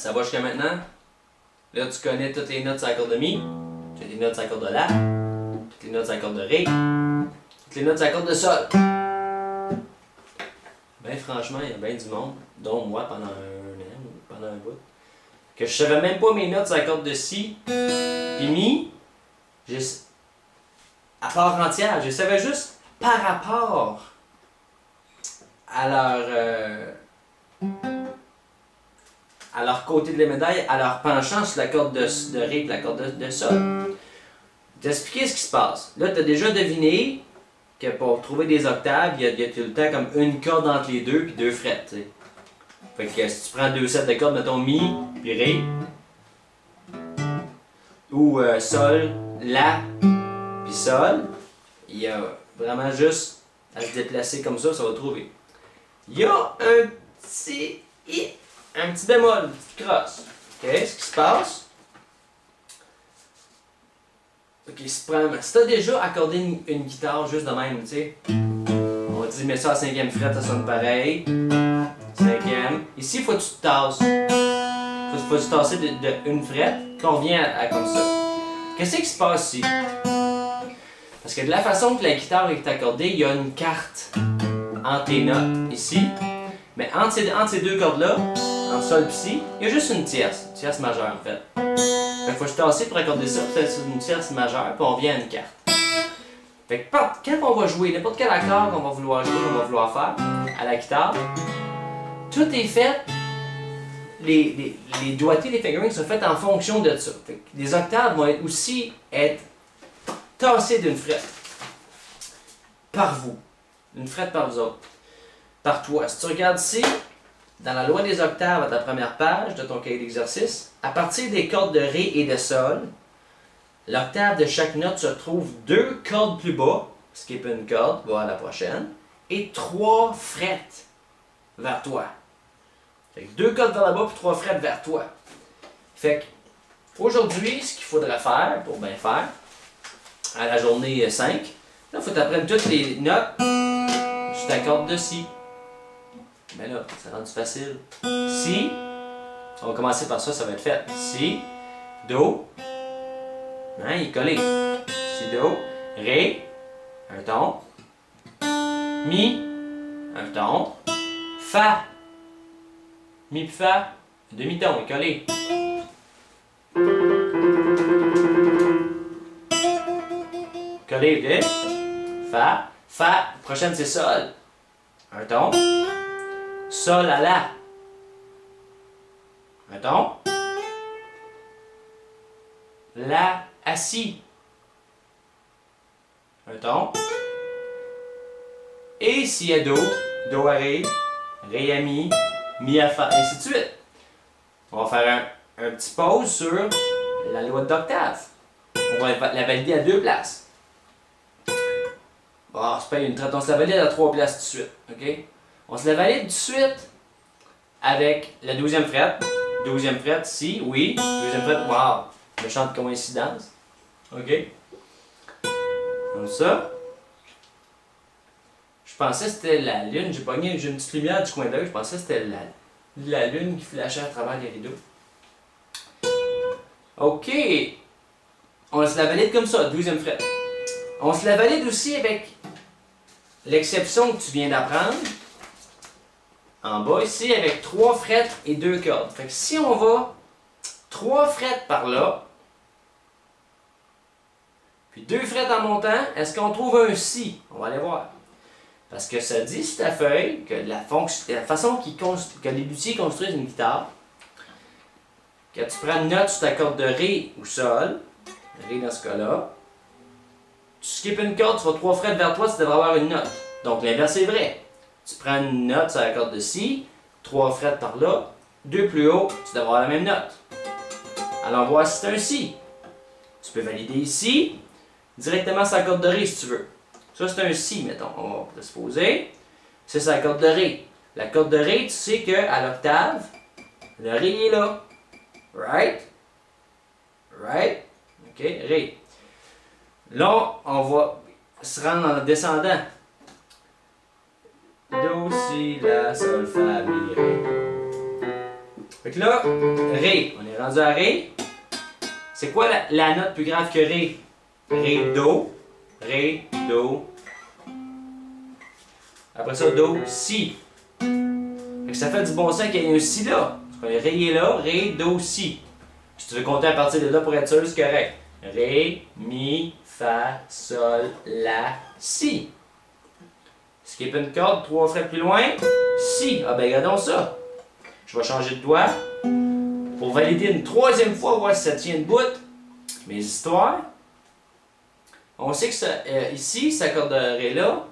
Ça va jusqu'à maintenant? Là, tu connais toutes les notes sur la corde de Mi, toutes les notes sur la corde de La, toutes les notes sur la corde de Ré, toutes les notes sur la corde de Sol. Ben franchement, il y a bien du monde, dont moi pendant un an ou pendant un bout, que je savais même pas mes notes sur la corde de Si, puis Mi, à part entière, je savais juste par rapport à leur côté de la médaille, à leur penchant sur la corde de Ré et la corde de Sol. T'expliquer ce qui se passe. Là, tu as déjà deviné que pour trouver des octaves, il y a tout le temps comme une corde entre les deux puis deux frettes. T'sais. Fait que si tu prends deux sets de cordes, mettons Mi puis Ré, ou Sol, La puis Sol, il y a vraiment juste à se déplacer comme ça va trouver. Il y a un petit bémol, une petite crosse. Ok, ce qui se passe. Ok, si tu as déjà accordé une guitare juste de même, tu sais, on va dire, mets ça à 5e fret, ça sonne pareil. 5e. Ici, il faut que tu te tasses. Il faut que tu te tasses de une fret, puis on revient à comme ça. Qu'est-ce qui se passe ici? Parce que de la façon que la guitare est accordée, il y a une carte entre tes notes, ici. Mais entre ces deux cordes-là, entre Sol et Si, il y a juste une tierce majeure en fait. Fait qu'il faut que je tasse pour accorder ça, puis c'est une tierce majeure, puis on vient à une carte. Fait que quand on va jouer, n'importe quel accord qu'on va vouloir jouer, qu'on va vouloir faire à la guitare, tout est fait, les doigtés, les fingerings sont faits en fonction de ça. Fait que les octaves vont aussi être tassées d'une frette. Par vous. Une frette par vous autres. Par toi. Si tu regardes ici, dans la loi des octaves à ta première page de ton cahier d'exercice, à partir des cordes de Ré et de Sol, l'octave de chaque note se trouve 2 cordes plus bas, skip une corde, va à la prochaine, et 3 frettes vers toi. Fait que 2 cordes vers là-bas puis 3 frettes vers toi. Fait que aujourd'hui, ce qu'il faudrait faire, pour bien faire, à la journée 5, là, il faut t'apprendre toutes les notes sur ta corde de Si. Mais là, ça rend facile. Si, on va commencer par ça, ça va être fait. Si, Do, hein, il est collé. Si, Do, Ré, un ton, Mi, un ton, Fa, Mi puis Fa, demi-ton, il est collé. Collé, ok? Fa, Fa, prochaine c'est Sol, un ton. Sol à La. Un ton. La à Si. Un ton. Et Si à Do. Do à Ré. Ré à Mi. Mi à Fa. Ainsi de suite. On va faire un petit pause sur la loi d'octave. On va la valider à 2 places. Bon, c'est pas une traite. On se la valide à 3 places tout de suite. OK? On se la valide tout de suite avec la 12e frette. 12e frette, Si, oui. 12e frette, wow. Méchante coïncidence. OK? Comme ça. Je pensais que c'était la lune. J'ai une petite lumière du coin d'œil. Je pensais que c'était la lune qui flashait à travers les rideaux. OK. On se la valide comme ça, 12e frette. On se la valide aussi avec l'exception que tu viens d'apprendre. En bas ici, avec 3 frettes et 2 cordes. Fait que si on va 3 frettes par là, puis 2 frettes en montant, est-ce qu'on trouve un Si? On va aller voir. Parce que ça dit sur ta feuille que la façon que les luthiers construisent une guitare, quand tu prends une note sur ta corde de Ré ou Sol, Ré dans ce cas-là, tu skippes une corde, tu vas 3 frettes vers toi, tu devrais avoir une note. Donc l'inverse est vrai. Tu prends une note sur la corde de Si, 3 frettes par là, 2 plus haut, tu devrais avoir la même note. Alors voir si c'est un Si. Tu peux valider ici, directement sur la corde de Ré si tu veux. Ça c'est un Si, mettons. On va se poser. C'est sur la corde de Ré. La corde de Ré, tu sais qu'à l'octave, le Ré est là. Right? Right? OK, Ré. Là, on va se rendre en descendant. Do, Si, La, Sol, Fa, Mi, Ré. Fait que là, Ré, on est rendu à Ré. C'est quoi la note plus grave que Ré? Ré, Do. Ré, Do. Après ça, Do, Si. Fait que ça fait du bon sens qu'il y ait un Si là. Parce que Ré est là, Ré, Do, Si. Si tu veux compter à partir de là pour être sûr, c'est correct. Ré, Mi, Fa, Sol, La, Si. Skip une corde, 3 frettes plus loin. Si. Ah ben regardons ça. Je vais changer de doigt. Pour valider une 3e fois, voir si ça tient debout. Mes histoires. On sait que ça, ici, cette corde de Ré là,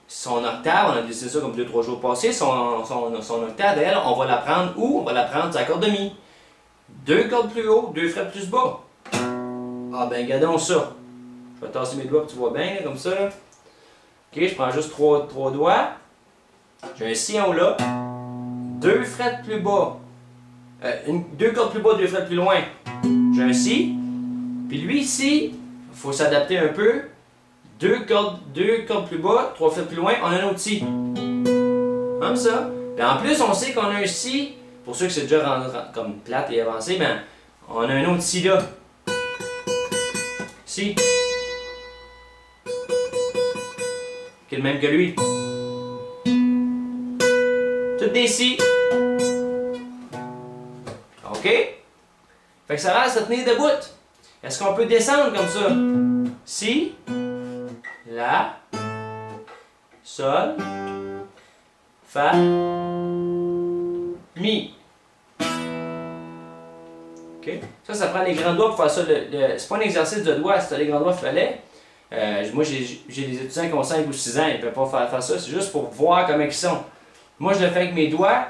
son octave, on a décidé ça comme 2-3 jours passés, son octave, elle, on va la prendre où? On va la prendre sur la corde de Mi. 2 cordes plus haut, 2 frettes plus bas. Ah ben regardons ça. Je vais tasser mes doigts pour que tu vois bien, là, comme ça. Là. Ok, je prends juste 3 doigts. J'ai un Si en haut là. 2 frettes plus bas. 2 cordes plus bas, 2 frettes plus loin. J'ai un Si. Puis lui ici, il faut s'adapter un peu. 2 cordes plus bas, 3 frettes plus loin, on a un autre Si. Comme ça. Puis en plus, on sait qu'on a un Si. Pour ceux que c'est déjà rendu comme plate et avancé, ben, on a un autre Si là. Si. Qui est le même que lui. Toutes des Si. OK? Fait que ça va se tenir debout. Est-ce qu'on peut descendre comme ça? Si. La. Sol. Fa. Mi. OK? Ça prend les grands doigts pour faire ça. C'est pas un exercice de doigts, si tu as les grands doigts, il fallait. Moi, j'ai des étudiants qui ont 5 ou 6 ans, ils ne peuvent pas faire ça. C'est juste pour voir comment ils sont. Moi, je le fais avec mes doigts.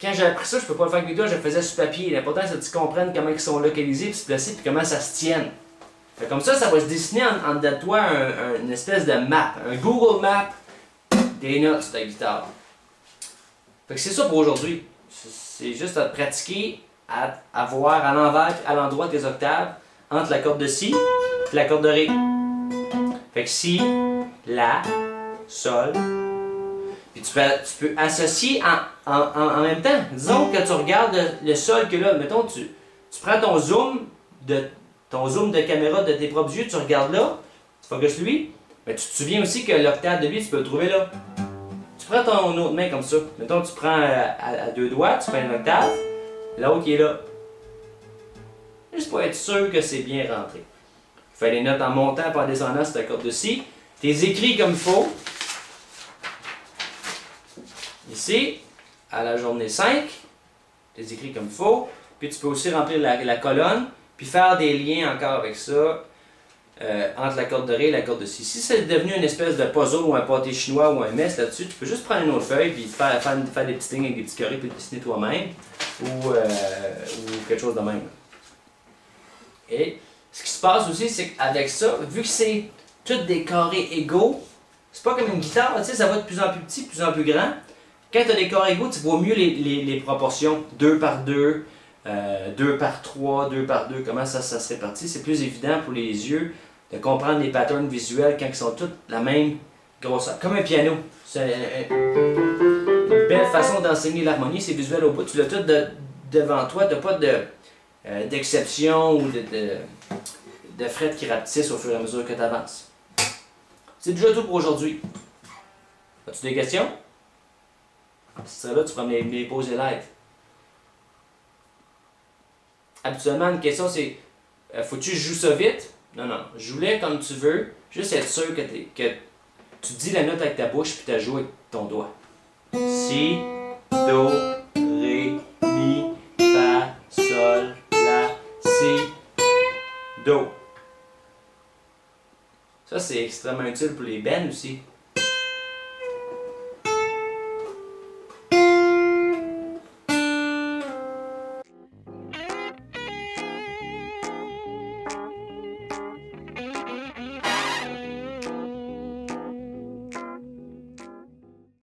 Quand j'ai appris ça, je ne peux pas le faire avec mes doigts, je le faisais sur papier. L'important, c'est que tu comprennes comment ils sont localisés, puis se placer, puis comment ça se tienne. Fait comme ça va se dessiner en dedans de toi une espèce de map, un Google Map des notes sur ta guitare. Fait que c'est ça pour aujourd'hui. C'est juste à te pratiquer, à voir à l'envers, à l'endroit tes octaves, entre la corde de Si et la corde de Ré. Fait que Si, La, Sol. Puis tu peux associer en même temps. Disons que tu regardes le Sol que là, mettons, tu prends ton zoom de caméra de tes propres yeux, tu regardes là, tu focuses lui, mais tu te souviens aussi que l'octave de lui, tu peux le trouver là. Tu prends ton autre main comme ça. Mettons, tu prends à 2 doigts, tu prends une octave, l'autre qui est là. Juste pour être sûr que c'est bien rentré. Fais les notes en montant et en descendant sur ta corde de Si. Tu les écris comme il faut. Ici, à la journée 5, tu les écris comme il faut. Puis tu peux aussi remplir la colonne, puis faire des liens encore avec ça, entre la corde de Ré et la corde de Si. Si c'est devenu une espèce de puzzle ou un pâté chinois ou un mess là-dessus, tu peux juste prendre une autre feuille, puis faire des petites lignes avec des petits carrés, puis le dessiner toi-même, ou quelque chose de même. Et ce qui se passe aussi, c'est qu'avec ça, vu que c'est tous des carrés égaux, c'est pas comme une guitare, tu sais, ça va de plus en plus petit, de plus en plus grand. Quand tu as des carrés égaux, tu vois mieux les proportions. 2 par 2, 2 par 3, 2 par 2, comment ça se répartit. C'est plus évident pour les yeux de comprendre les patterns visuels quand ils sont tous la même grosseur. Comme un piano. C'est une belle façon d'enseigner l'harmonie, c'est visuel au bout. Tu l'as tout devant toi, tu n'as pas d'exception ou de frettes qui rapetissent au fur et à mesure que tu avances. C'est déjà tout pour aujourd'hui. As-tu des questions? Si tu serais là, tu pourrais me les poser live. Habituellement, une question c'est faut-tu que je joue ça vite? Non, non. Joue-les comme tu veux. Juste être sûr que tu dis la note avec ta bouche puis tu joues avec ton doigt. Si, Do, Ré, Mi, Fa, Sol, La, Si, Do. Ça, c'est extrêmement utile pour les bands aussi.